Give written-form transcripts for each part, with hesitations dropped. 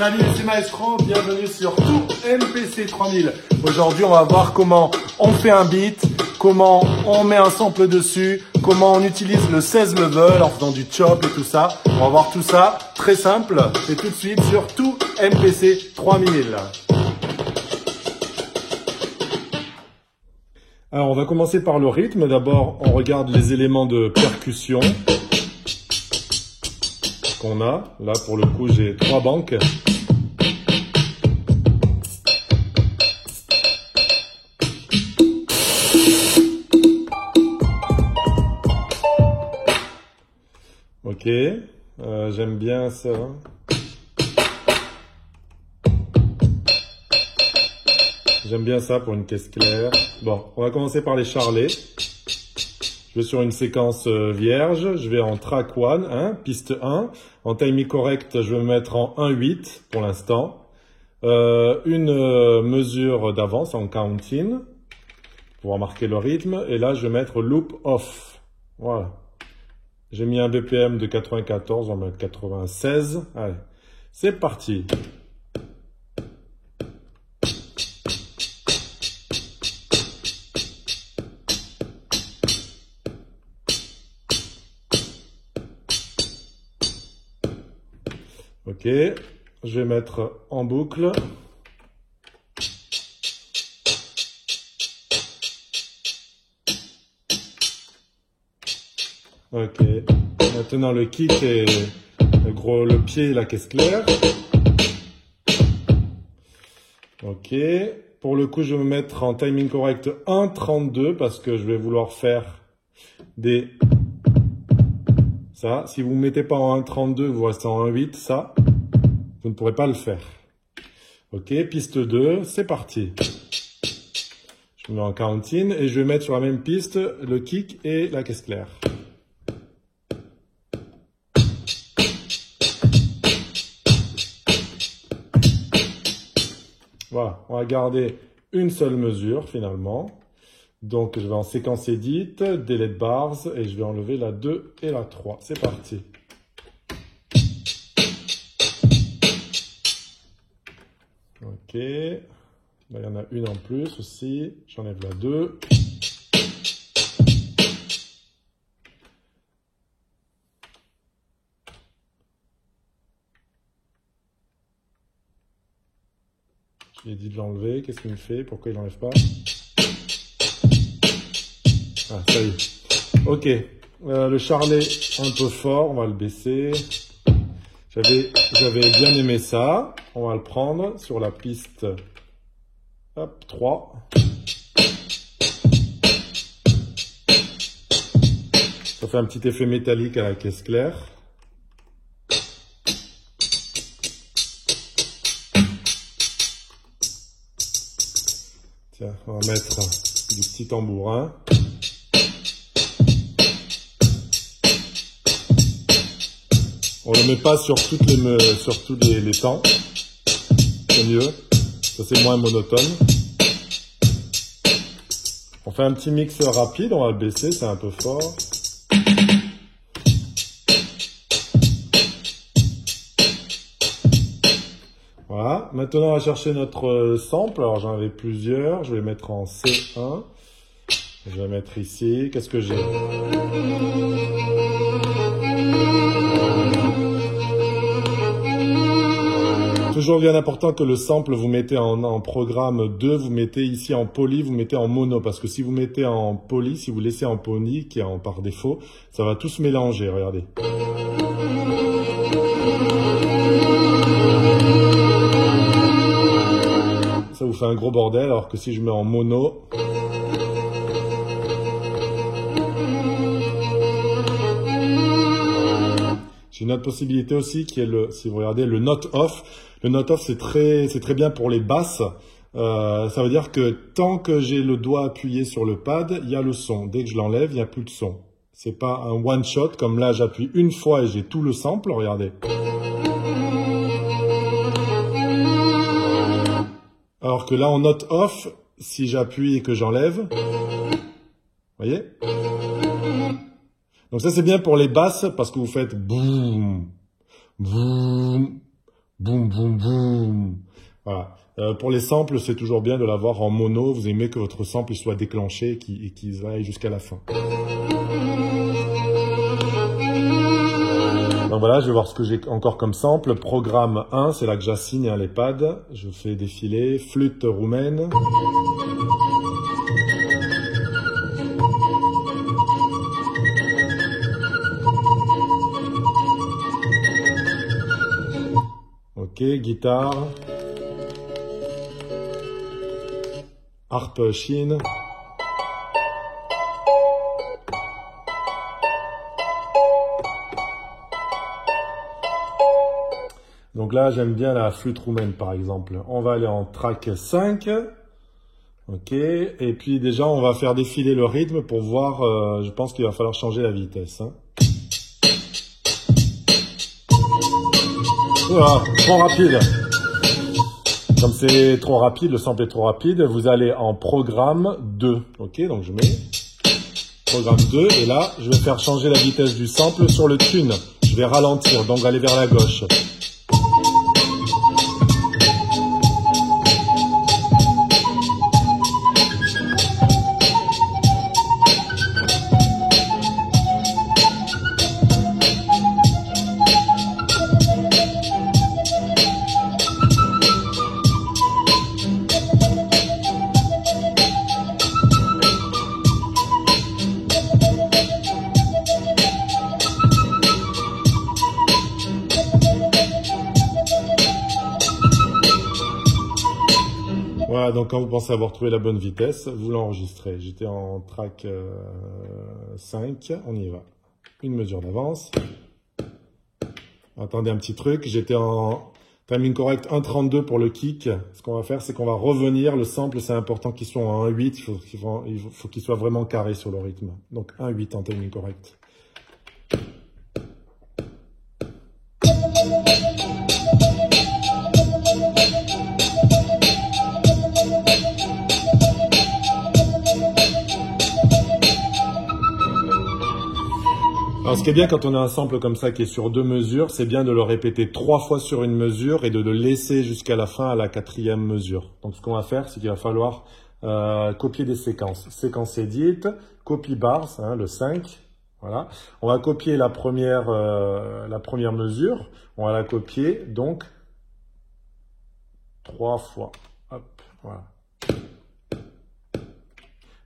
Salut, c'est Maestro, bienvenue sur Tout MPC 3000. Aujourd'hui, on va voir comment on fait un beat, comment on met un sample dessus, comment on utilise le 16 level en faisant du chop et tout ça. On va voir tout ça, très simple. C'est tout de suite sur Tout MPC 3000. Alors, on va commencer par le rythme. D'abord, on regarde les éléments de percussion qu'on a. Là, pour le coup, j'ai 3 banques. Ok, j'aime bien ça. J'aime bien ça pour une caisse claire. Bon, on va commencer par les charlets. Je vais sur une séquence vierge. Je vais en track 1, hein, piste 1. En timing correct, je vais me mettre en 1/8 pour l'instant. Une mesure d'avance en counting pour marquer le rythme. Et là, je vais mettre loop off. Voilà. J'ai mis un BPM de 94, on va mettre 96. Allez, c'est parti. Ok, je vais mettre en boucle. Ok, maintenant le kick et le pied et la caisse claire. Ok, pour le coup je vais me mettre en timing correct 1/32 parce que je vais vouloir faire des... Ça, si vous ne mettez pas en 1/32, vous restez en 1/8, ça, vous ne pourrez pas le faire. Ok, piste 2, c'est parti. Je me mets en counting et je vais mettre sur la même piste le kick et la caisse claire. Voilà, on va garder une seule mesure finalement. Donc je vais en séquence edit, delete bars et je vais enlever la 2 et la 3. C'est parti. Ok, là il y en a une en plus aussi. J'enlève la 2. Je lui ai dit de l'enlever. Qu'est-ce qu'il me fait? Pourquoi il n'enlève pas? Ah, ça y est. Ok. Le charlet un peu fort. On va le baisser. J'avais bien aimé ça. On va le prendre sur la piste. Hop, 3. Ça fait un petit effet métallique à la caisse claire. Tiens, on va mettre du petit tambourin. On ne le met pas sur tous les temps. C'est mieux. Ça, c'est moins monotone. On fait un petit mix rapide. On va le baisser. C'est un peu fort. Voilà. Maintenant, on va chercher notre sample. Alors, j'en avais plusieurs. Je vais les mettre en C1. Je vais mettre ici. Qu'est-ce que j'ai? Toujours bien important que le sample, vous mettez en programme 2, vous mettez ici en poly, vous mettez en mono. Parce que si vous mettez en poly, si vous laissez en poly, qui est en par défaut, ça va tout se mélanger. Regardez. Ça vous fait un gros bordel, alors que si je mets en mono... J'ai une autre possibilité aussi qui est si vous regardez, le note off. Le note off, c'est très bien pour les basses. Ça veut dire que tant que j'ai le doigt appuyé sur le pad, il y a le son. Dès que je l'enlève, il n'y a plus de son. C'est pas un one shot, comme là, j'appuie une fois et j'ai tout le sample, regardez. Alors que là, en note off, si j'appuie et que j'enlève, vous voyez? Donc ça, c'est bien pour les basses parce que vous faites boum, boum, Boum, boum, boum. Voilà. Pour les samples, c'est toujours bien de l'avoir en mono. Vous aimez que votre sample soit déclenché et qu'il aille jusqu'à la fin. Donc voilà, je vais voir ce que j'ai encore comme sample. Programme 1, c'est là que j'assigne les pads. Je fais défiler. Flûte roumaine. Ok, guitare. Harpe chine. Donc là, j'aime bien la flûte roumaine, par exemple. On va aller en track 5. Ok. Et puis déjà, on va faire défiler le rythme pour voir, je pense qu'il va falloir changer la vitesse. Hein. Ouah, trop rapide. Comme c'est trop rapide, le sample est trop rapide, vous allez en programme 2. Ok, donc je mets programme 2 et là, je vais faire changer la vitesse du sample sur le tune. Je vais ralentir, donc aller vers la gauche. Voilà, donc quand vous pensez avoir trouvé la bonne vitesse, vous l'enregistrez. J'étais en track 5, on y va. Une mesure d'avance. Attendez un petit truc, j'étais en timing correct 1,32 pour le kick. Ce qu'on va faire, c'est qu'on va revenir. Le sample, c'est important qu'il soit en 1,8, il faut qu'il soit vraiment carré sur le rythme. Donc 1,8 en timing correct. Alors, ce qui est bien quand on a un sample comme ça qui est sur 2 mesures, c'est bien de le répéter 3 fois sur une mesure et de le laisser jusqu'à la fin à la 4e mesure. Donc, ce qu'on va faire, c'est qu'il va falloir copier des séquences. Séquence edit, copy bars, hein, le 5. Voilà. On va copier la première mesure. On va la copier, donc, 3 fois. Hop, voilà.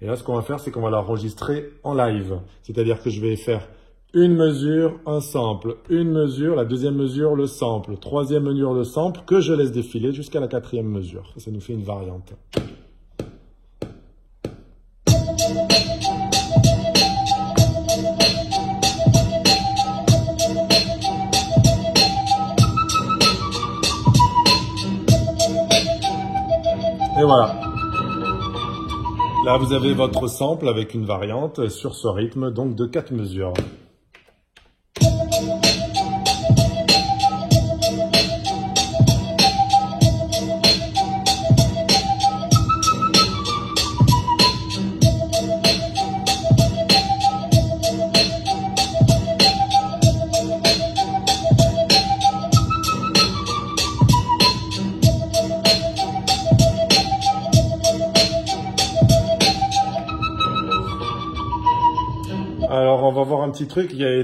Et là, ce qu'on va faire, c'est qu'on va l'enregistrer en live. C'est-à-dire que je vais faire une mesure, un sample, une mesure, la 2e mesure, le sample, 3e mesure, le sample, que je laisse défiler jusqu'à la 4e mesure. Ça nous fait une variante. Et voilà. Là, vous avez votre sample avec une variante sur ce rythme, donc de 4 mesures. Alors, on va voir un petit truc qui a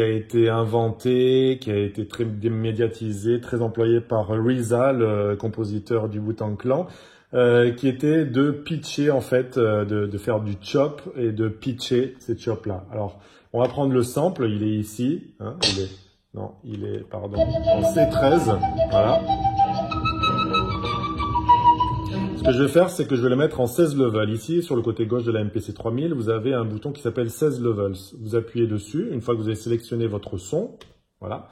été inventé, qui a été très médiatisé, très employé par RZA, le compositeur du Wu-Tang Clan, qui était de pitcher, en fait, de faire du chop et de pitcher ces chops-là. Alors, on va prendre le sample, il est ici, hein, pardon, en C13, voilà. Ce que je vais faire, c'est que je vais le mettre en 16 levels. Ici, sur le côté gauche de la MPC 3000, vous avez un bouton qui s'appelle 16 levels. Vous appuyez dessus, une fois que vous avez sélectionné votre son, voilà.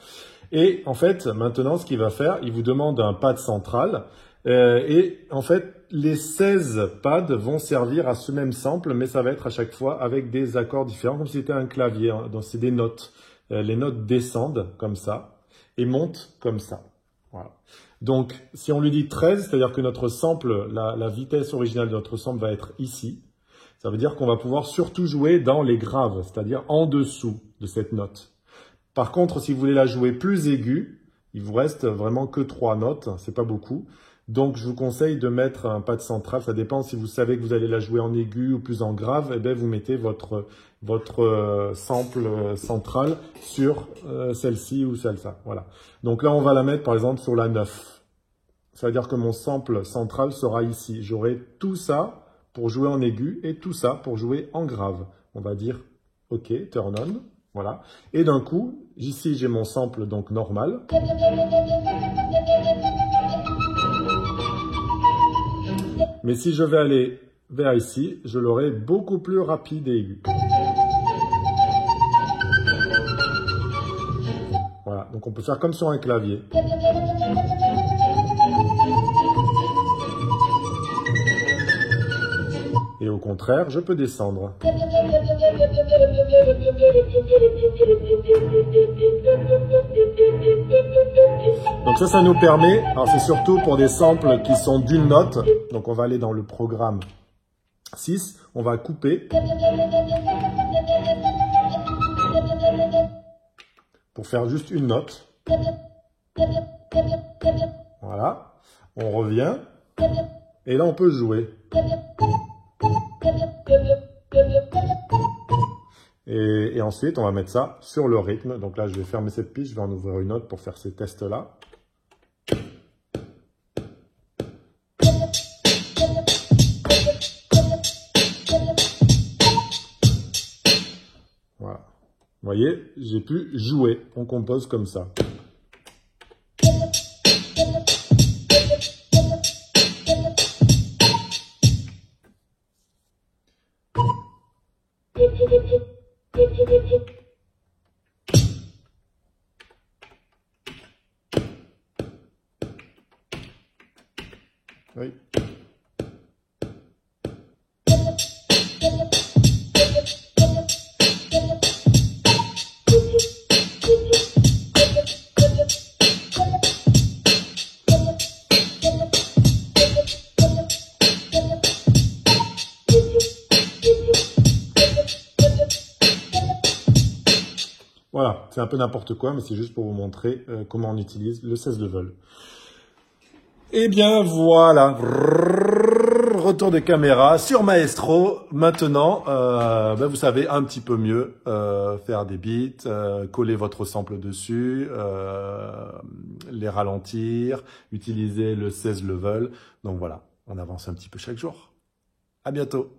Et en fait, maintenant, ce qu'il va faire, il vous demande un pad central. Et en fait, les 16 pads vont servir à ce même sample, mais ça va être à chaque fois avec des accords différents, comme si c'était un clavier. Donc, c'est des notes. Les notes descendent comme ça et montent comme ça. Voilà. Donc, si on lui dit 13, c'est-à-dire que notre sample, la vitesse originale de notre sample va être ici. Ça veut dire qu'on va pouvoir surtout jouer dans les graves, c'est-à-dire en dessous de cette note. Par contre, si vous voulez la jouer plus aiguë, il vous reste vraiment que 3 notes, c'est pas beaucoup. Donc, je vous conseille de mettre un pad central. Ça dépend si vous savez que vous allez la jouer en aigu ou plus en grave. Eh bien, vous mettez votre sample central sur celle-ci ou celle-là. Voilà. Donc là, on va la mettre, par exemple, sur la 9. Ça veut dire que mon sample central sera ici. J'aurai tout ça pour jouer en aigu et tout ça pour jouer en grave. On va dire OK, turn on. Voilà. Et d'un coup, ici, j'ai mon sample donc normal. Mais si je vais aller vers ici, je l'aurai beaucoup plus rapide et aigu. Voilà, donc on peut faire comme sur un clavier. Et au contraire, je peux descendre. Donc ça nous permet, alors c'est surtout pour des samples qui sont d'une note. Donc on va aller dans le programme 6, on va couper pour faire juste une note. Voilà, on revient et là on peut jouer. Et ensuite, on va mettre ça sur le rythme. Donc là, je vais fermer cette piste, je vais en ouvrir une autre pour faire ces tests-là. Voilà. Vous voyez, j'ai pu jouer. On compose comme ça. Oui. Voilà, c'est un peu n'importe quoi, mais c'est juste pour vous montrer comment on utilise le 16 level. Eh bien, voilà. Retour de caméra sur Maestro. Maintenant, vous savez un petit peu mieux faire des beats, coller votre sample dessus, les ralentir, utiliser le 16 level. Donc voilà, on avance un petit peu chaque jour. À bientôt.